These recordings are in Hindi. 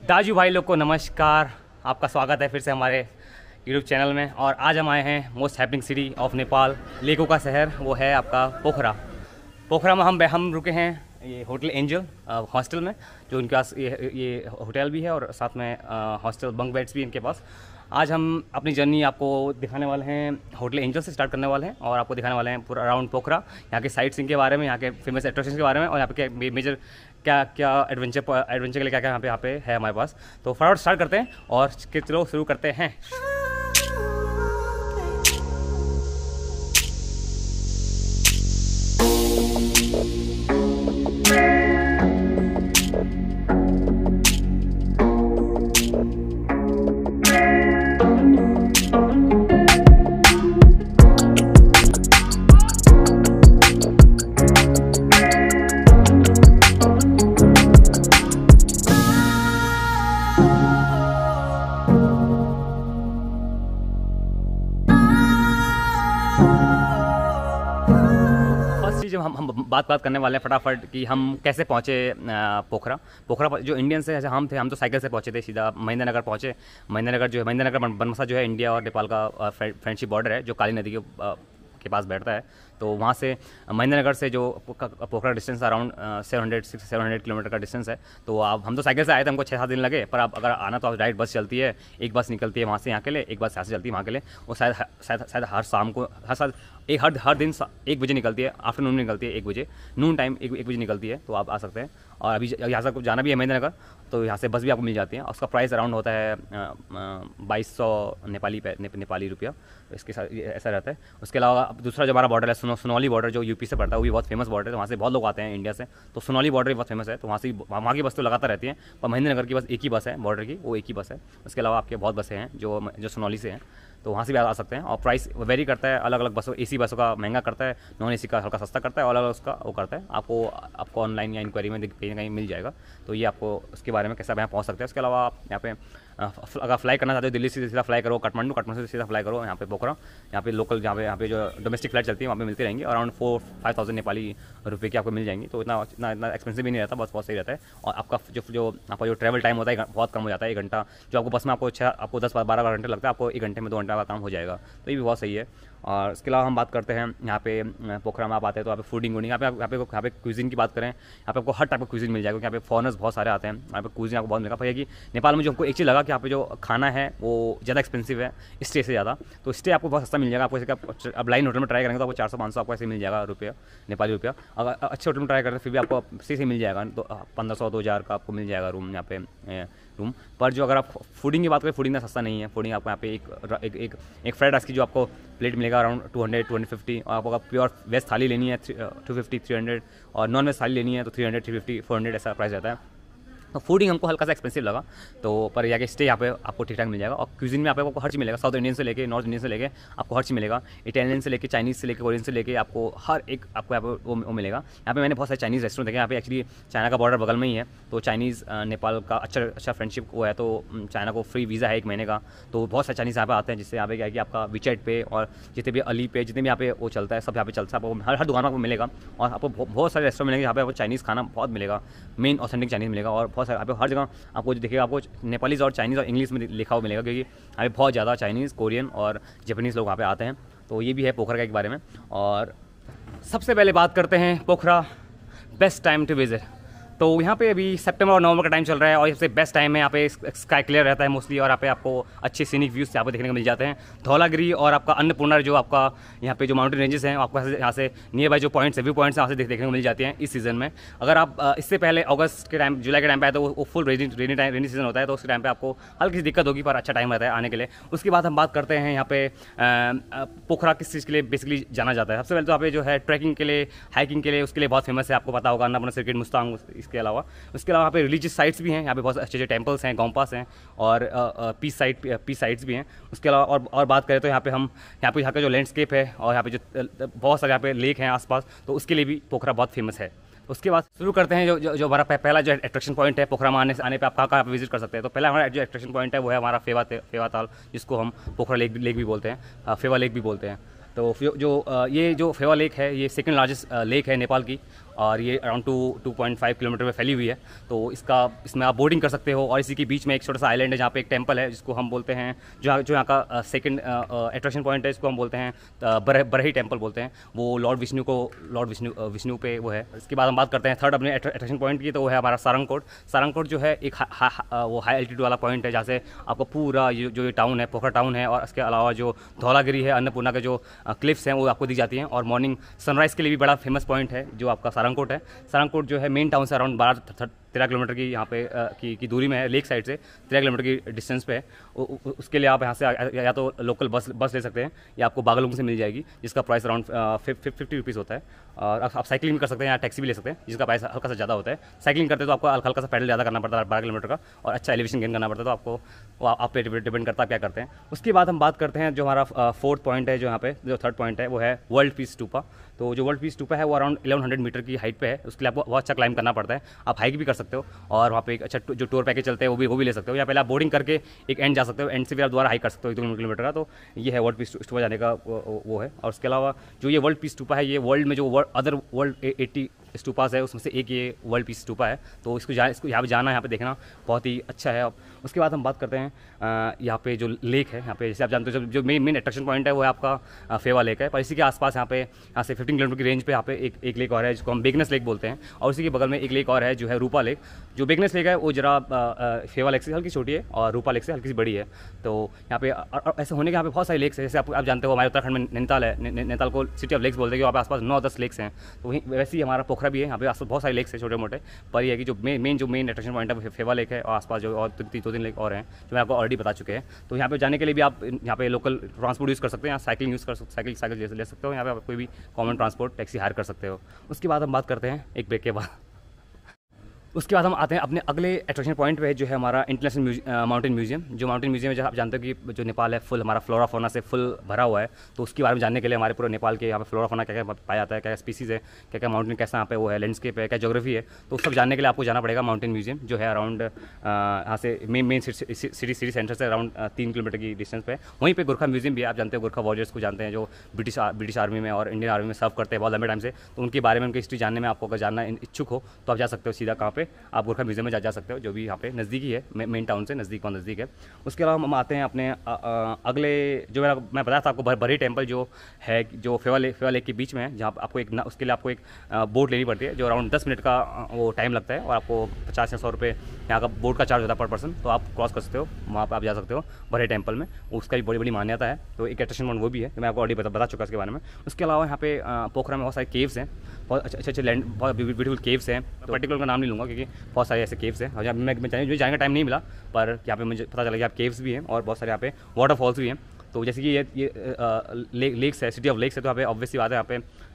दाजू भाई लोग को नमस्कार, आपका स्वागत है फिर से हमारे यूट्यूब चैनल में। और आज हम आए हैं most happening city of Nepal, लेकों का शहर, वो है आपका पोखरा। पोखरा में हम रुके हैं ये होटल एंजल हॉस्टल में, जो उनके पास ये होटल भी है और साथ में हॉस्टल बंक बेड्स भी इनके पास। आज हम अपनी जर्नी आपको दिखाने वाले हैं, होटल एंजल से स्टार्ट करने वाले हैं और आपको दिखाने वाले हैं पूरा अराउंड पोखरा, यहाँ के साइट सीइंग के बारे में, यहाँ के फेमस अट्रैक्शन के बारे में और यहाँ पे क्या मेजर क्या क्या एडवेंचर के लिए क्या क्या यहाँ पे है हमारे पास। तो फटाफट स्टार्ट करते हैं और चलो शुरू करते हैं। जब हम बात करने वाले हैं फटाफट कि हम कैसे पहुँचे पोखरा जो इंडियंस है, जैसे हम थे, हम तो साइकिल से पहुँचे थे, सीधा महेंद्रनगर पहुँचे। महेंद्रनगर बनमसा जो है इंडिया और नेपाल का फ्रेंडशिप बॉर्डर है, जो काली नदी के पास बैठता है। तो वहाँ से महेंद्रनगर से जो पोखरा डिस्टेंस अराउंड 700 किलोमीटर का डिस्टेंस है। तो हम तो साइकिल से आए थे, हमको 6-7 दिन लगे, पर आप अगर आना तो आप डायरेक्ट बस चलती है, एक बस निकलती है वहाँ से यहाँ के लिए, एक बस यहाँ से चलती है वहाँ के लिए। वो शायद हर शाम को हर दिन 1 बजे निकलती है, आफ्टरनून में निकलती है 1 बजे, नून टाइम 1 बजे निकलती है। तो आप आ सकते हैं। और अभी यहाँ से जाना भी है महेंद्रनगर, तो यहाँ से बस भी आपको मिल जाती है। उसका प्राइस अराउंड होता है 2200 नेपाली रुपया, इसके साथ ऐसा रहता है। उसके अलावा दूसरा जो हमारा बॉर्डर है सुनौली बॉर्डर, जो यूपी से पड़ता है, वो भी बहुत फेमस बॉर्डर है। तो वहाँ से बहुत लोग आते हैं इंडिया से, तो सुनौली बॉर्डर भी बहुत फेमस है। तो वहाँ की बस तो लगातार रहती है, पर महेंद्रनगर की बस एक ही बस है बॉर्डर की, वो एक ही बस है। उसके अलावा आपके बहुत बसें हैं जो सुनौली से हैं, तो वहाँ से भी आ सकते हैं। और प्राइस वेरी करता है, अलग अलग बसों, एसी बसों का महंगा करता है, नॉन एसी का हल्का सस्ता करता है, और अलग अलग उसका वो करता है। आपको ऑनलाइन या इंक्वायरी में कहीं मिल जाएगा, तो ये आपको उसके बारे में कैसे आप यहाँ पहुँच सकते हैं। उसके अलावा आप यहाँ पे अगर फ्लाई करना चाहते हो, दिल्ली से सीधा फ्लाई करो काठमांडू से सीधा फ्लाई करो यहाँ पे पोखरा। यहाँ पे लोकल यहाँ पे जो डोमेस्टिक फ्लाइट चलती है वहाँ पे मिलती रहेंगी, अराउंड 4-5,000 नेपाली रुपये की आपको मिल जाएंगी। तो इतना एक्सपेंसिव भी नहीं रहता, बहुत सही रहता है। और आपका जो ट्रैवल टाइम होता है बहुत कम हो जाता है, 1 घंटा। जो आपको बस में आपको 10-12 घंटे लगता है, आपको 1 घंटे में 2 घंटे का काम हो जाएगा। तो ये भी बहुत सही है। और इसके अलावा हम बात करते हैं यहाँ पे पोखरा में आप आते हैं तो यहाँ पे फूडिंग यहाँ पे क्यूजिन की बात करें, यहाँ पे आपको हर टाइप का क्यूजिन मिल जाएगा, क्योंकि यहाँ पे फॉरेनर्स बहुत सारे आते हैं। यहाँ पे क्यूजिन आपको बहुत मिलेगा। भैया कि नेपाल में जो हमको एक चीज़ लगा कि यहाँ पे जो खाना है वो ज़्यादा एक्सपेंसिव है स्टे से ज़्यादा, तो स्टे आपको बहुत सस्ता मिल जाएगा। आपको अब लाइन होटल में ट्राई करेंगे तो आपको 400-500 आपको ऐसे मिल जाएगा नेपाली रुपया। अगर अच्छे होटल में ट्राई करते हैं फिर भी आपको सही से मिल जाएगा, तो 1500-2000 का आपको मिल जाएगा रूम यहाँ पे रूम पर। जो अगर आप फूडिंग की बात करें, फूडिंग इतना सस्ता नहीं है। फूडिंग आपको यहाँ पे एक फ्राइड राइस की जो आपको प्लेट मिलेगा अराउंड 200-250, और आपको अगर प्योर वेज थाली लेनी है 250-300, और नॉन वेज थाली लेनी है तो 300-350-400 ऐसा प्राइस रहता है। तो फूडिंग हमको हल्का सा एक्सपेंसिव लगा, तो पर यहाँ के स्टे यहाँ पे आपको ठीक ठाक मिल जाएगा। और क्यूजिन में आपको हर चीज़ मिलेगा, साउथ इंडियन से लेके नॉर्थ इंडियन से लेके आपको हर चीज़ मिलेगा। इटालियन से लेके चाइनीज़ से लेके कोरियन से लेके आपको हर एक आपको यहाँ पे वो मिलेगा। यहाँ पे मैंने बहुत सारे चाइनीज़ रेस्टोरेंट देखे। यहाँ पे एक्चुअली चाइना का बॉर्डर बगल में ही है, तो चाइनीज़ नेपाल का अच्छा फ्रेंडशिप वो है, तो चाइना को फ्री वीज़ा है 1 महीने का। तो बहुत सारे चाइनीज़ यहाँ पे आते हैं, जिससे यहाँ पे क्या है कि आपका वीचैट पे और जितने भी अली पे जितने भी यहाँ पे वो चलता है, सब यहाँ पे चलता है। आपको हर दुकान में आपको मिलेगा, और आपको बहुत सारे रेस्टोरेंट मिलेंगे यहाँ पे आपको चाइनीज़ खाना बहुत मिलेगा, मेन ऑथेंटिक चाइनीज़ मिलेगा। और बहुत सारे यहाँ पे हर जगह आपको जो दिखेगा, आपको नेपालीज़ और चाइनीज़ और इंग्लिश में लिखा हुआ मिलेगा, क्योंकि यहाँ पे बहुत ज़्यादा चाइनीज़, कोरियन और जापानीज़ लोग वहाँ पे आते हैं। तो ये भी है पोखरा के बारे में। और सबसे पहले बात करते हैं पोखरा बेस्ट टाइम टू विजिट। तो यहाँ पे अभी सितंबर और नवंबर का टाइम चल रहा है, और सबसे बेस्ट टाइम है। यहाँ पे स्काई क्लियर रहता है मोस्टली, और यहाँ पे आपको अच्छे सीनिक व्यूज़ यहाँ पे देखने को मिल जाते हैं। धौलागिरी और आपका अन्नपूर्णा, जो आपका यहाँ पे जो माउंटेन रेंजेस हैं, आपको यहाँ से नियर बाई जो पॉइंट्स है, व्यू पॉइंट्स यहाँ से देखने को मिल जाते हैं इस सीज़न में। अगर आप इससे पहले अगस्त के टाइम, जुलाई के टाइम पे आए तो वो फुल रेनी सीजन होता है, तो उस टाइम पे आपको हल्की सी दिक्कत होगी, पर अच्छा टाइम रहता है आने के लिए। उसके बाद हम बात करते हैं यहाँ पे पोखरा किस चीज़ के लिए बेसिकली जाना जाता है। सबसे पहले तो यहाँ पे जो है ट्रैकिंग के लिए, हाइकिंग के लिए, उसके लिए बहुत फेमस है, आपको पता होगा अन्नपूर्णा सर्किट, मुस्तांग। इसके अलावा यहाँ पे रिलीजियस साइट्स भी हैं, यहाँ पे बहुत अच्छे टेम्पल्स हैं, गोम्पास हैं, और पीस साइट्स भी हैं। उसके अलावा और बात करें तो यहाँ पे जो लैंडस्केप है, और यहाँ पे जो बहुत सारे यहाँ पे लेक हैं आसपास, तो उसके लिए भी पोखरा बहुत फेमस है। उसके बाद शुरू करते हैं जो हमारा पहला जो अट्रैक्शन पॉइंट है पोखरा में आने पे आप कहाँ पे विजिट कर सकते हैं। तो पहला हमारा जो अट्रैक्शन पॉइंट है वो है हमारा फेवा ताल, जिसको हम पोखरा लेक भी बोलते हैं, फेवा लेक भी बोलते हैं। तो ये जो फेवा लेक है, ये सेकंड लार्जेस्ट लेक है नेपाल की, और ये अराउंड 2.5 किलोमीटर में फैली हुई है। तो इसमें आप बोटिंग कर सकते हो। और इसी के बीच में एक छोटा सा आइलैंड है जहाँ पे एक टेंपल है जिसको हम बोलते हैं, जो यहाँ का सेकंड अट्रैक्शन पॉइंट है, इसको हम बोलते हैं बरही टेंपल बोलते हैं। वो लॉर्ड विष्णु पे वो है। इसके बाद हम बात करते हैं थर्ड अपने अट्रैक्शन पॉइंट की, तो वो है हमारा सारंगकोट। सारंगकोट जो है एक वो हाई एल्टीट्यूड वाला पॉइंट है जहाँ से आपको पूरा जो ये टाउन है, पोखरा टाउन है, और इसके अलावा जो धौलागिरी है, अन्नपूर्णा के जो क्लिफ्स हैं वो आपको दी जाती हैं। और मॉर्निंग सनराइज़ के लिए भी बड़ा फेमस पॉइंट है जो आपका सारंगकोट है। सारंगकोट जो है मेन टाउन से अराउंड 13 किलोमीटर की यहाँ पे की दूरी में है, लेक साइड से 13 किलोमीटर की डिस्टेंस पे है। उसके लिए आप यहाँ से या तो लोकल बस ले सकते हैं या आपको बागलुंग से मिल जाएगी, जिसका प्राइस अराउंड 50 रुपीज़ होता है। और आप साइकिलिंग भी कर सकते हैं या टैक्सी भी ले सकते हैं, जिसका प्राइस हल्का सा ज़्यादा होता है। साइकिलिंग करते तो आपको हल्का सा पैडल ज़्यादा करना पड़ता है 12 किलोमीटर का, और अच्छा एलिवेशन गेन करना पड़ता है। तो आपको आप पे डिपेंड करता है क्या करते हैं। उसके बाद हम बात करते हैं जो हमारा फोर्थ पॉइंट है, जो यहाँ पे जो थर्ड पॉइंट है वो है वर्ल्ड पीस स्टूपा। तो जो वर्ल्ड पीस स्टूपा है वो अराउंड 1100 मीटर की हाइट पे है। उसके लिए आपको बहुत अच्छा क्लाइंब करना पड़ता है। आप हाइक भी कर सकते हो और वहाँ पे एक अच्छा जो टूर पैकेज चलते हैं वो भी ले सकते हो। या पहले आप बोर्डिंग करके एक एंड जा सकते हो, एंड से भी आप दोबारा हाइक कर सकते हो 2 किलोमीटर का। तो ये है वर्ल्ड पीस स्टूपा जाने का वो है। और उसके अलावा जो ये वर्ल्ड पीस स्टूपा है, ये वर्ल्ड में जो अदर वर्ल्ड 80 स्टूपास है उसमें से एक ये वर्ल्ड पीस स्टूपा है। तो इसको यहाँ पे जाना, यहाँ पे देखना बहुत ही अच्छा है। उसके बाद हम बात करते हैं यहाँ पे जो लेक है, यहाँ पे जैसे आप जानते हो जो मेन अट्रैक्शन पॉइंट है वो है आपका फेवा लेक है। पर इसी के आसपास यहाँ से 15 किलोमीटर की रेंज पे यहाँ पे एक लेक और है जिसको हम बेगनेस लेक बोलते हैं। और उसी के बगल में एक लेक और है जो है रूपा लेक। जो बेगनेस लेक है वो जरा फेवा लेक से हल्की छोटी है और रूपा लेक से हल्की सी बड़ी है। तो यहाँ पे ऐसे होने के यहाँ पे बहुत सारी लेक्स है। जैसे आप जानते हो हमारे उत्तराखंड में नैनीताल है, नैनीताल को सिटी ऑफ लेक्स बोलते हैं कि वहाँ पे आसपास 9-10 लेक्स हैं। तो वहीं वैसे ही हमारा पोखरा भी है, यहाँ पे आसपास बहुत सारे लेक्स हैं छोटे मोटे। पर ये है कि जो मेन अट्रैक्शन पॉइंट है फेवा लेक है, और आसपास जो और 2-3 लेक और हैं जो मैं आपको ऑलरेडी बता चुके हैं। तो यहाँ पे जाने के लिए भी आप यहाँ पे लोकल ट्रांसपोर्ट यूज़ कर सकते हैं, साइकिलिंग यूज़ कर साइकिल ले सकते हो। यहाँ पे आप कोई भी कॉमन ट्रांसपोर्ट टैक्सी हायर कर सकते हो। उसके बाद हम बात करते हैं एक ब्रेक के बाद। उसके बाद हम आते हैं अपने अगले अट्रैक्शन पॉइंट पे, जो है हमारा इंटरनेशनल माउंटेन म्यूजियम। जो माउंटेन म्यूजियम है, जहाँ आप जानते हो कि जो नेपाल है फुल हमारा फ्लोरा फौना से फुल भरा हुआ है। तो उसके बारे में जानने के लिए हमारे पूरे नेपाल के यहाँ पे फ्लोरा फौना क्या क्या पाया जाता है, क्या क्या स्पीसीज़ है, क्या क्या माउंटेन कैसा यहाँ पे वो है, लैंडस्केप है, क्या ज्योग्राफी है। तो सब जानने के लिए आपको जाना पड़ेगा माउंटेन म्यूजियम, जो है अराउंड यहाँ से मेन सिटी सेंटर से अराउंड 3 किलोमीटर की डिस्टेंस पे। वहीं पर गोरखा म्यूजियम भी है। आप जानते हो गोरखा वॉरियर्स को जानते हैं जो ब्रिटिश आर्मी में और इंडियन आर्मी में सर्व करते हैं बहुत लंबे टाइम से। तो उनके बारे में, उनकी हिस्ट्री जानने में आपको अगर जानना इच्छुक हो तो आप जा सकते हो सीधा कहाँ पे, आप गोरखा म्यूजियम में जा सकते हो, जो भी यहाँ पे नज़दीकी है, मेन टाउन से नज़दीक है। उसके अलावा हम आते हैं अपने अगले, जो मैं बताया था आपको, बरही टेम्पल जो है, जो फेवा लेक के बीच में है, जहाँ आपको उसके लिए आपको एक बोट लेनी पड़ती है, जो अराउंड 10 मिनट का वो टाइम लगता है। और आपको 50 या 100 रुपये यहाँ का बोट का चार्ज होता है पर पर्सन। तो आप क्रॉस कर सकते हो, वहाँ पर आप जा सकते हो बरही टेम्पल में। उसका भी बड़ी मान्यता है। तो एक अट्रैक्शन पॉइंट वो भी है, मैं आपको ऑलरेडी बता चुका इसके बारे में। उसके अलावा यहाँ पे पोखरा में बहुत सारे केव्स हैं, बहुत अच्छे लैंड, बहुत ब्यूटीफुल केव्स हैं। तो पर्टिकुलर का नाम नहीं लूँगा क्योंकि बहुत सारे ऐसे केव्स हैं। और जहाँ मुझे जाने का टाइम नहीं मिला, पर यहाँ पे मुझे पता चला कि आप केव्स भी हैं और बहुत सारे यहाँ पे वाटरफॉल्स भी हैं। तो जैसे कि ये लेक्स है, सिटी ऑफ लेक्स है, तो यहाँ पे ऑब्वियसली बात है, यहाँ पे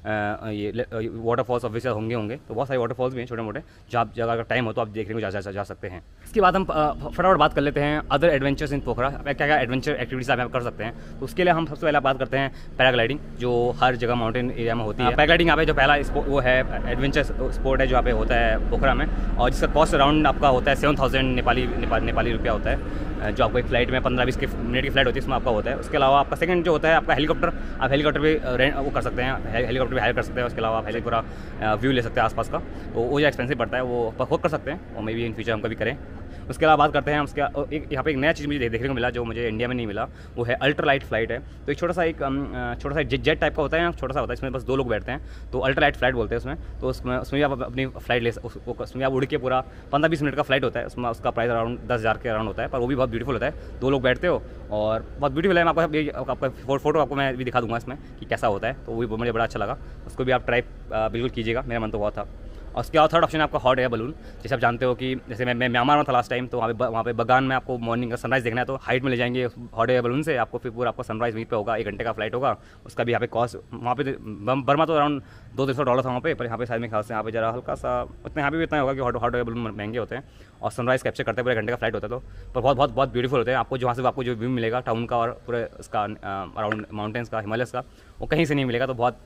ये वाटरफॉल्स ऑब्वियसली होंगे। तो बहुत सारे वाटरफॉल्स भी हैं छोटे मोटे, जहाँ जगह अगर टाइम हो तो आप देखने को जा सकते हैं। इसके बाद हम फटाफट बात कर लेते हैं अदर एडवेंचर्स इन पोखरा, क्या क्या एडवेंचर एक्टिविटीज़ आप यहाँ कर सकते हैं। तो उसके लिए हम सबसे पहले बात करते हैं पैराग्लाइडिंग, जो हर जगह माउंटेन एरिया में होती है। पैराग्लाइडिंग यहाँ पे जो पहला वो है एडवेंचर स्पोर्ट है जो यहाँ पे होता है पोखरा में, और जिसका कॉस्ट अराउंड आपका होता है 7000 नेपाली रुपया होता है, जो आपको एक फ्लाइट में 15-20 मिनट की फ्लाइट होती है, इसमें आपका होता है। उसके अलावा आपका सेकंड जो होता है आपका हेलीकॉप्टर, आप हेलीकॉप्टर भी वो कर सकते हैं, हेलीकॉप्टर भी हायर कर सकते हैं। उसके अलावा आप पूरा व्यू ले सकते हैं आसपास का, तो वो जो एक्सपेंसिव पड़ता है वो खुद कर सकते हैं, और मे बी इन फ्यूचर हम कभी करें। उसके अलावा बात करते हैं उसके यहाँ पे एक नया चीज़ मुझे देखने को मिला जो मुझे इंडिया में नहीं मिला, वो है अल्ट्रा लाइट फ्लाइट है। तो एक छोटा सा जेट टाइप का होता है, छोटा सा होता है, इसमें बस 2 लोग बैठते हैं, तो अल्ट्रा लाइट फ्लाइट बोलते हैं उसमें। तो उसमें भी आप अपनी फ्लाइट उसमें आप उड़ के पूरा 15-20 मिनट का फ्लाइट होता है। उसमें उसका प्राइस अराउंड 10,000 के अराउंड होता है, पर वो भी बहुत ब्यूटीफुल होता है। 2 लोग बैठते हो और बहुत ब्यूटीफुल है। मैं आपका फोटो आपको मैं भी दिखा दूंगा इसमें कि कैसा होता है, तो वो भी मुझे बड़ा अच्छा लगा। उसको भी आप ट्राई बिल्कुल कीजिएगा, मेरा मन तो बहुत था। और उसके बाद थर्ड ऑप्शन है आपका हॉट एयर बलून। जैसे आप जानते हो कि जैसे मैं म्यांमार में था लास्ट टाइम, तो वहाँ पे बगान में आपको मॉर्निंग का सनराइज़ देखना है, तो हाइट में ले जाएंगे हॉट एयर बलून से आपको, फिर पूरा आपका सनराइज़ वहीं पे होगा। 1 घंटे का फ्लाइट होगा, उसका भी यहाँ पे कॉस्ट, वहाँ पे बर्मा तो अराउंड $200-300 था वहाँ पे, पर यहाँ पे शायद मेरे ख्याल से यहाँ पे जरा हल्का सा उतना, यहाँ पे भी इतना होगा कि हॉट एयर बलून महंगे होते हैं और सनराइज़ कैप्चर करते हैं, पूरे 1 घंटे का फ्लाइट होता है। तो पर बहुत ब्यूटीफुल होते हैं। आपको जो वहाँ से आपको जो व्यू मिलेगा टाउन का और पूरे इसका अराउंड माउंटेन्स का, हिमालयस का, वो कहीं से नहीं मिलेगा। तो बहुत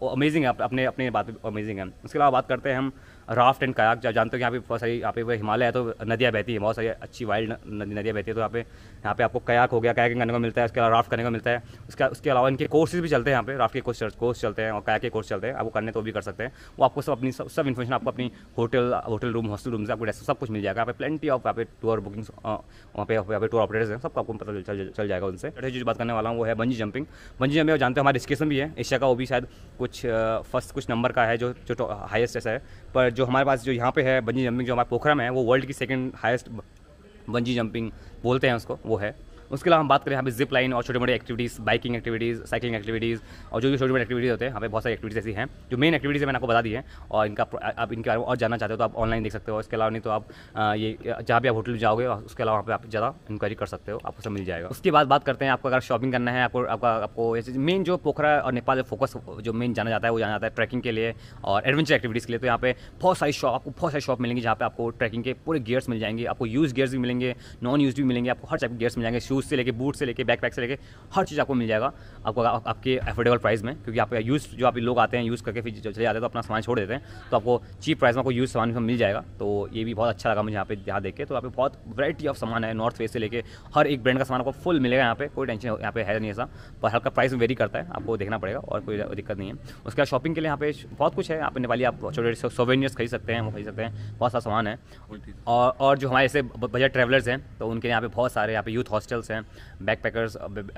अमेजिंग है, अपने बात अमेजिंग है। उसके अलावा बात करते हैं हम राफ्ट एंड कायाक, जानते हो कि यहाँ पे बहुत सारी, यहाँ पे हिमालय है तो नदियाँ बहती हैं, बहुत सारी अच्छी वाइल्ड नदियाँ बहती है, तो यहाँ पे आपको कयाक हो गया, कयाकिंग करने को मिलता है, उसके अलावा राफ्ट करने को मिलता है। उसके अलावा इनके कोर्सेज भी चलते हैं यहाँ पे, राफ्ट के कोर्स चलते हैं और कयाक के कोर्स चलते हैं, आपको करने तो भी कर सकते हैं। वो आपको सब इन्फॉर्मेशन आपको अपनी होटल रूम, हॉस्टल रूम से आपको सब कुछ मिल जाएगा। यहाँ पे प्लेंटी ऑफ यहाँ पे टूर बुकिंग्स, वहाँ पे टूर ऑपरेटर्स हैं, सबको आपको पता चल जाएगा उनसे। जो बात करने वाला हूँ वो है बंजी जंपिंग। बंजी जंपिंग जानते हो हमारे ऋषिकेश भी है एशिया का, वो भी शायद कुछ नंबर का है, जो हाईएस्ट ऐसा है। पर जो हमारे पास जो यहाँ पे है बंजी जंपिंग, जो हमारे पोखरा में है, वो वर्ल्ड की सेकंड हाईएस्ट बंजी जंपिंग बोलते हैं उसको, वो है। उसके अलावा हम बात करें यहाँ पे जिप लाइन और छोटे मोटे activities, biking activities, cycling activities और जो भी छोटे मोटे एक्टिविटीज़ होते हैं, यहाँ पे बहुत सारी एक्टिविटीज़ ऐसी हैं जो मेन एक्टिविटीज़ है, मैंने आपको बता दी है। और आप इनके बारे में और जानना चाहते हो तो आप ऑनलाइन देख सकते हो। इसके अलावा नहीं तो आप ये जहाँ भी आप होटल जाओगे उसके अलावा वहाँ पे आप ज़्यादा इंक्वायरी कर सकते हो, आपको सब मिल जाएगा। उसके बाद बात करते हैं आपको अगर शॉपिंग करना है, आपको मेन जो पोखरा और नेपाल फोकस जो मेन जाना जाता है वो जाना जाता है ट्रैकिंग के लिए और एडवेंचर एक्टिविटीज़ के लिए। तो यहाँ पे आपको बहुत सारी शॉप मिलेंगी जहाँ पे आपको ट्रैकिंग के पूरे गियर्स मिल जाएंगे, आपको यूज़ गियर्स भी मिलेंगे, नॉन यूज़ भी मिलेंगे, आपको हर टाइप के गियर्स मिल जाएंगे, शूज़ से लेके बूट से लेके बैकपैक से लेके हर चीज़ आपको मिल जाएगा आपको आपके अफोर्डेबल प्राइस में। क्योंकि आप यूज़ जो आप लोग आते हैं यूज़ करके फिर चले जाते हैं तो अपना सामान छोड़ देते हैं, तो आपको चीप प्राइस में आपको यूज़ सामान मिल जाएगा। तो ये भी बहुत अच्छा लगा मुझे यहाँ देख के। तो यहाँ पे बहुत वैरायटी ऑफ सामान है, नॉर्थ फेस से लेके हर एक ब्रांड का सामान आपको फुल मिलेगा यहाँ पे, कोई टेंशन यहाँ पे है नहीं ऐसा, पर हल्का प्राइस में वेरी करता है, आपको देखना पड़ेगा और कोई दिक्कत नहीं है। उसके बाद शॉपिंग के लिए यहाँ पे बहुत कुछ है, यहाँ पे नेपाली आप छोटे छोटे सोवेनियर्स खरीद सकते हैं, वो खरीद सकते हैं, बहुत सारा सामान है। और जो हमारे ऐसे बजट ट्रैवलर्स हैं तो उनके यहाँ पे बहुत सारे यहाँ पे यूथ हॉस्टल्स हैं, बैकपैकर्स,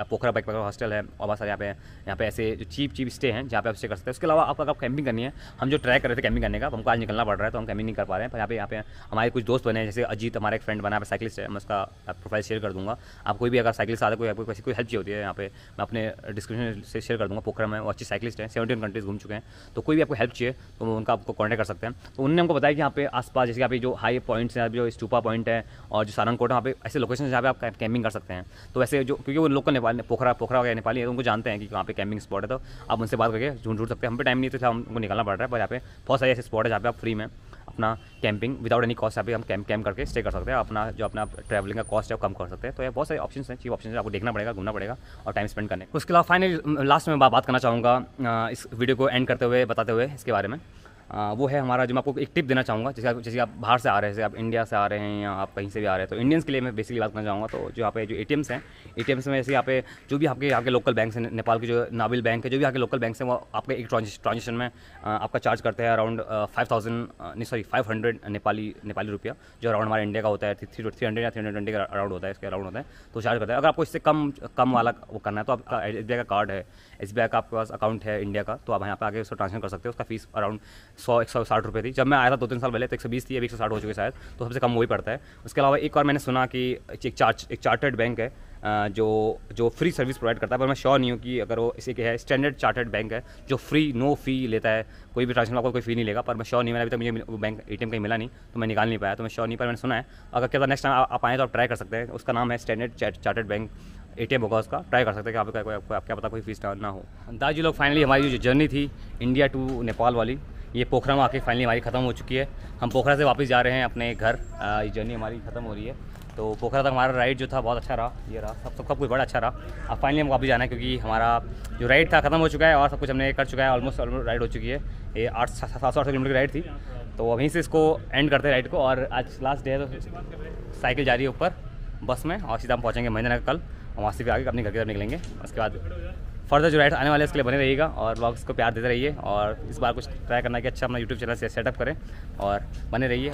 पोखरा बैकपैकर हॉस्टल है और बहुत सारे यहाँ पे ऐसे जो चीप स्टे हैं जहाँ पे आप स्टे कर सकते हैं। उसके अलावा आपको अगर कैंपिंग करनी है, हम जो ट्राई कर रहे थे कैंपिंग करने का, हमको आज निकलना पड़ रहा है तो हम कैंपिंग नहीं कर पा रहे हैं। पर यहाँ पे हमारे कुछ दोस्त बने हैं, जैसे अजीत हमारा एक फ्रेंड बना है, साइकिलिस्ट है, मैं उसका प्रोफाइल शेयर कर दूँगा। आप कोई भी अगर साइकिलिस्ट आता है, कोई हेल्प चाहिए होती है यहाँ पे, मैं अपने डिस्क्रिप्शन से शेयर कर दूँगा। पोखरा में वो अच्छी साइकिलिस्ट है, 17 कंट्रीज घूम चुके हैं, तो कोई भी आपको हेल्प चाहिए तो उनका आपको कॉन्टैक्ट कर सकते हैं। तो उन्होंने हमको बताया कि यहाँ पे आसपास जैसे यहाँ पे जो हाई पॉइंट्स हैं, जो स्टूपा पॉइंट है और जो सारंगकोट है, वहाँ पे ऐसे लोकेशन जहाँ पे आप कैंपिंग कर सकते हैं। तो वैसे जो क्योंकि वो लोकल नेपाल पोखरा वगैरह नेपाली है तो उनको जानते हैं कि कहाँ पे कैंपिंग स्पॉट है, तो आप उनसे बात करके ढूंढ सकते हैं। हम पे टाइम नहीं तो हमको निकलना पड़ रहा है, पर यहाँ पे बहुत सारे ऐसे स्पॉट है जहाँ पे आप फ्री में अपना कैंपिंग विदाउट एनी कॉस्ट यहाँ पे हम कैंप करके स्टे कर सकते हैं, अपना ट्रैवलिंग का कॉस्ट है वो कम कर सकते हैं। तो ये बहुत सारे ऑप्शन हैं, चीप ऑप्शन है, आपको देखना पड़ेगा, घूमना पड़ेगा और टाइम स्पेंड करने। उसके अलावा फाइनली लास्ट में बात करना चाहूँगा इस वीडियो को एंड करते हुए, बताते हुए इसके बारे में, वो है हमारा जो मैं आपको एक टिप देना चाहूँगा। जैसे आप बाहर से आ रहे हैं, जैसे आप इंडिया से आ रहे हैं या आप कहीं से भी आ रहे हैं, तो इंडियंस के लिए मैं बेसिकली बात करना चाहूँगा। तो जो यहाँ पे जो ATMs हैं, ATMs में जैसे यहाँ पे जो भी आपके यहाँ के लोकल बैंक हैं, नेपाल के जो नाबिल बैंक है, जो भी यहाँ के लोकल बैंक हैं, वो आपके एक ट्रांजेक्शन में आपका चार्ज करते हैं अराउंड 500 नेपाली रुपया, जो अराउंड हमारे इंडिया का होता है 300 या 320 का अराउंड होता है, इसके अराउंड होता है, तो चार्ज करता है। अगर आपको इससे कम वाला वो करना है तो आपका SBI का कार्ड है, SBI का आपके पास अकाउंट है इंडिया का, तो आप यहाँ पे आके उसको ट्रांसफर कर सकते हो। उसका फीस अराउंड 160 रुपये थी। जब मैं आया था 2-3 साल पहले तो 120 थी, अब 160 हो चुके शायद, तो सबसे कम वही पड़ता है। उसके अलावा एक और मैंने सुना कि एक चार्टर्ड बैंक है जो फ्री सर्विस प्रोवाइड करता है, पर मैं श्योर नहीं हूँ कि अगर वो इसी के है। स्टैंडर्ड चार्टर्ड बैंक है जो फ्री नो फ़ी लेता है, कोई भी ट्रांजेक्शन आपको कोई फ़ी नहीं लेगा, पर मैं श्योर नहीं, मैंने अभी तक मुझे वो बैंक ATM कहीं मिला नहीं तो मैं निकाल नहीं पाया, तो मैं श्योर नहीं, पर मैंने सुना है। अगर क्या नेक्स्ट टाइम आप आएँ तो आप ट्राई कर सकते हैं। उसका नाम है स्टैंडर्ड चार्टर्ड बैंक, ATM होगा उसका, ट्राई कर सकते हैं कि आप क्या पता कोई फीस ना हो। अंदाज जी लोग फाइनली हमारी जो जर्नी थी इंडिया टू नेपाल वाली, ये पोखरा में आके फाइनली हमारी ख़त्म हो चुकी है। हम पोखरा से वापस जा रहे हैं अपने घर, ये जर्नी हमारी ख़त्म हो रही है। तो पोखरा तक हमारा राइड जो था बहुत अच्छा रहा, ये रहा सब कुछ बड़ा अच्छा रहा। अब फाइनली हम वापस जाना है क्योंकि हमारा जो राइड था ख़त्म हो चुका है और सब कुछ हमने कर चुका है, ऑलमोस्ट राइड हो चुकी है। ये 700-800 किलोमीटर की राइड थी, तो वहीं से इसको एंड करते हैं राइड को। और आज लास्ट डे है तो साइकिल जा रही है ऊपर बस में और सीधा हम पहुँचेंगे महेंद्रनगर कल, और वहाँ से भी आगे अपने घर की तरफ निकलेंगे। उसके बाद फर्दर जो राइड आने वाले इसके लिए बने रहिएगा और व्लॉग्स को प्यार देते रहिए, और इस बार कुछ ट्राई करना कि अच्छा अपना YouTube चैनल से सेटअप करें और बने रहिए।